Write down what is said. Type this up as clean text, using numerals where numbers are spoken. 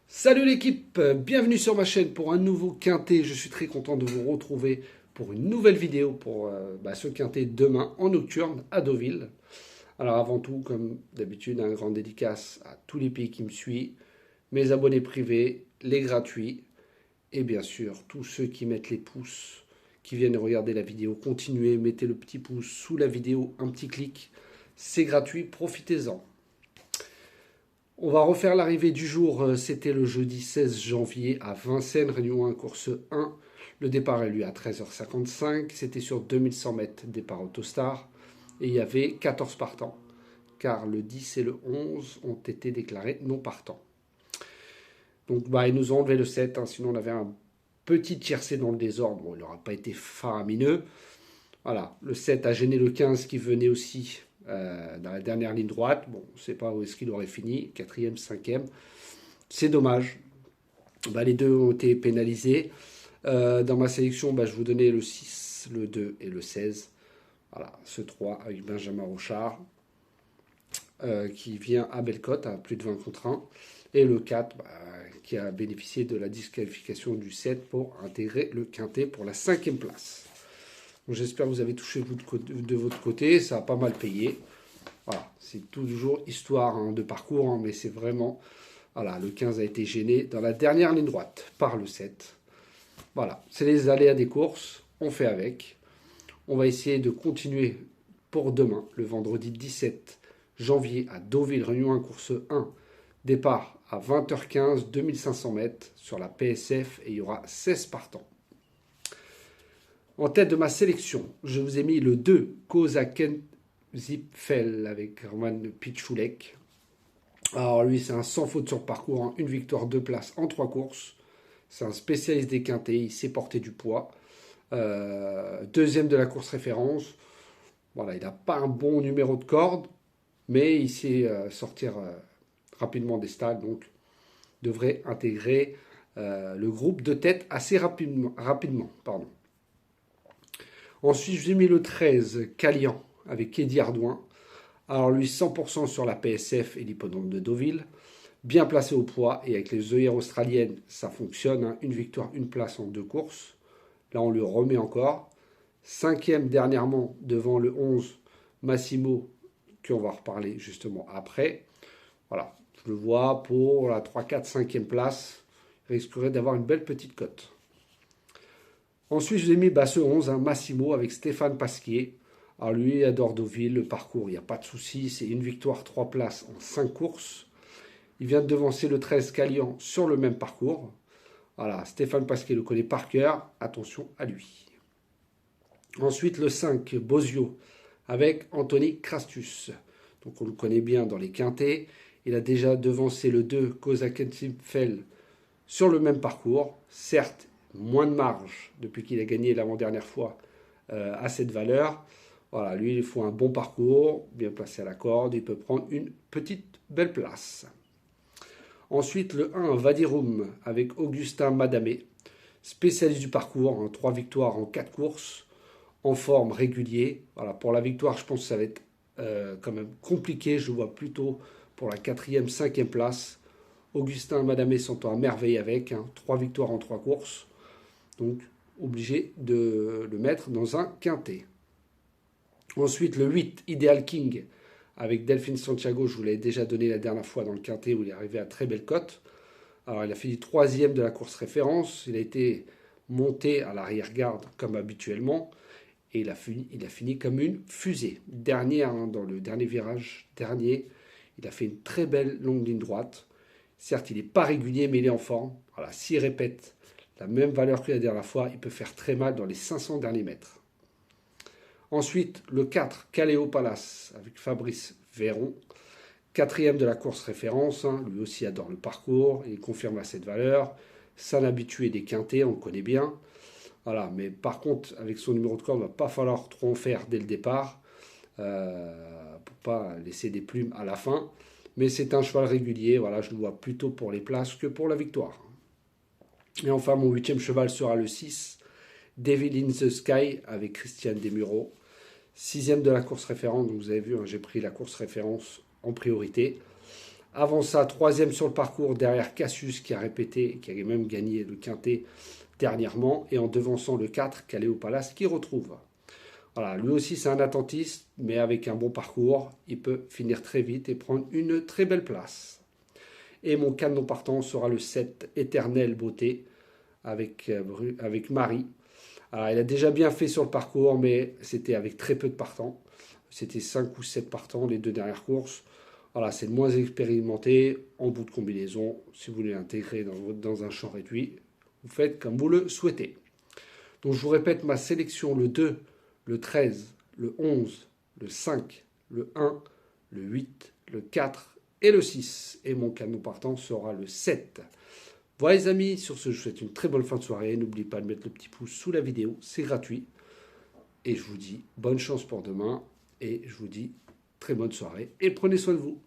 Salut l'équipe, bienvenue sur ma chaîne pour un nouveau quintet. Je suis très content de vous retrouver pour une nouvelle vidéo pour ce quintet demain en nocturne à Deauville. Alors avant tout, comme d'habitude, un grand dédicace à tous les pays qui me suivent, mes abonnés privés, les gratuits et bien sûr tous ceux qui mettent les pouces, qui viennent regarder la vidéo. Continuez, mettez le petit pouce sous la vidéo, un petit clic, c'est gratuit, profitez-en. On va refaire l'arrivée du jour, c'était le jeudi 16 janvier à Vincennes, Réunion 1, course 1. Le départ est lui à 13h55, c'était sur 2100 mètres, départ Autostar, et il y avait 14 partants, car le 10 et le 11 ont été déclarés non partants. Donc ils nous ont enlevé le 7, sinon on avait un petit tiercé dans le désordre, bon, il n'aura pas été faramineux. Voilà, le 7 a gêné le 15 qui venait aussi dans la dernière ligne droite. Bon, on ne sait pas où est-ce qu'il aurait fini, quatrième, cinquième. C'est dommage. Les deux ont été pénalisés. Dans ma sélection, je vous donnais le 6, le 2 et le 16. Voilà, ce 3 avec Benjamin Rochard, qui vient à Bellecote à plus de 20 contre 1. Et le 4, qui a bénéficié de la disqualification du 7 pour intégrer le quintet pour la 5e place. J'espère que vous avez touché de votre côté, ça a pas mal payé. Voilà, c'est toujours histoire de parcours, mais c'est vraiment... Voilà, le 15 a été gêné dans la dernière ligne droite par le 7. Voilà, c'est les aléas des courses, on fait avec. On va essayer de continuer pour demain, le vendredi 17 janvier à Deauville, Réunion 1, course 1. Départ à 20h15, 2500 mètres sur la PSF et il y aura 16 partants. En tête de ma sélection, je vous ai mis le 2, Kozaken Zipfel avec Roman Pichulek. Alors lui, c'est un sans faute sur parcours, une victoire, 2 places en 3 courses. C'est un spécialiste des quintets, il sait porter du poids. Deuxième de la course référence. Voilà, il n'a pas un bon numéro de corde, mais il sait sortir rapidement des stalles, donc devrait intégrer le groupe de tête assez rapidement. Ensuite, j'ai mis le 13, Calian, avec Eddie Ardouin. Alors lui, 100% sur la PSF et l'hippodrome de Deauville. Bien placé au poids et avec les œillères australiennes, ça fonctionne. Une victoire, une place en 2 courses. Là, on lui remet encore. 5e dernièrement devant le 11, Massimo, qu'on va reparler justement après. Voilà, je le vois pour la 3, 4, 5e place. Il risquerait d'avoir une belle petite cote. Ensuite, je vous ai mis ce 11, Massimo, avec Stéphane Pasquier. Alors lui, il adore Deauville, le parcours, il n'y a pas de souci. C'est une victoire, 3 places en 5 courses. Il vient de devancer le 13, Calian, sur le même parcours. Voilà, Stéphane Pasquier le connaît par cœur. Attention à lui. Ensuite, le 5, Bozio, avec Anthony Crastus. Donc on le connaît bien dans les quintets. Il a déjà devancé le 2, Kozakensimfel, sur le même parcours. Certes, moins de marge depuis qu'il a gagné l'avant-dernière fois à cette valeur. Voilà, lui, il faut un bon parcours, bien placé à la corde. Il peut prendre une petite belle place. Ensuite, le 1, Vadirum, avec Augustin Madamé, spécialiste du parcours, 3 victoires en 4 courses, en forme régulier. Voilà, pour la victoire, je pense que ça va être quand même compliqué. Je le vois plutôt pour la 4e, 5e place. Augustin Madamé s'entend à merveille avec, 3 victoires en 3 courses. Donc, obligé de le mettre dans un quintet. Ensuite, le 8, Ideal King, avec Delphine Santiago. Je vous l'ai déjà donné la dernière fois dans le quintet où il est arrivé à très belle cote. Alors, il a fini 3e de la course référence. Il a été monté à l'arrière-garde comme habituellement. Et il a fini comme une fusée. Dernière, dans le dernier virage, il a fait une très belle longue ligne droite. Certes, il n'est pas régulier, mais il est en forme. Voilà, s'il répète la même valeur que la dernière fois, il peut faire très mal dans les 500 derniers mètres. Ensuite, le 4, Caléo Palace, avec Fabrice Véron. 4e de la course référence, lui aussi adore le parcours, il confirme à cette valeur. C'est un habitué des quintets, on le connaît bien. Voilà, mais par contre, avec son numéro de corde, il ne va pas falloir trop en faire dès le départ, pour ne pas laisser des plumes à la fin. Mais c'est un cheval régulier, voilà, je le vois plutôt pour les places que pour la victoire. Et enfin, mon 8e cheval sera le 6, Devil in the Sky, avec Christian Desmureaux. 6e de la course référence, donc vous avez vu, j'ai pris la course référence en priorité. Avant ça, troisième sur le parcours derrière Cassius qui a répété, qui a même gagné le quintet dernièrement, et en devançant le 4, Caléo Palace qui retrouve. Voilà, lui aussi c'est un attentiste, mais avec un bon parcours, il peut finir très vite et prendre une très belle place. Et mon canon partant sera le 7, Éternelle Beauté, avec Marie. Alors, il a déjà bien fait sur le parcours, mais c'était avec très peu de partants. C'était 5 ou 7 partants les deux dernières courses. Voilà, c'est le moins expérimenté en bout de combinaison. Si vous voulez l'intégrer dans un champ réduit, vous faites comme vous le souhaitez. Donc je vous répète ma sélection, le 2, le 13, le 11, le 5, le 1, le 8, le 4 et le 6. Et mon canon partant sera le 7. Voilà les amis, sur ce je vous souhaite une très bonne fin de soirée. N'oubliez pas de mettre le petit pouce sous la vidéo, c'est gratuit. Et je vous dis bonne chance pour demain. Et je vous dis très bonne soirée et prenez soin de vous.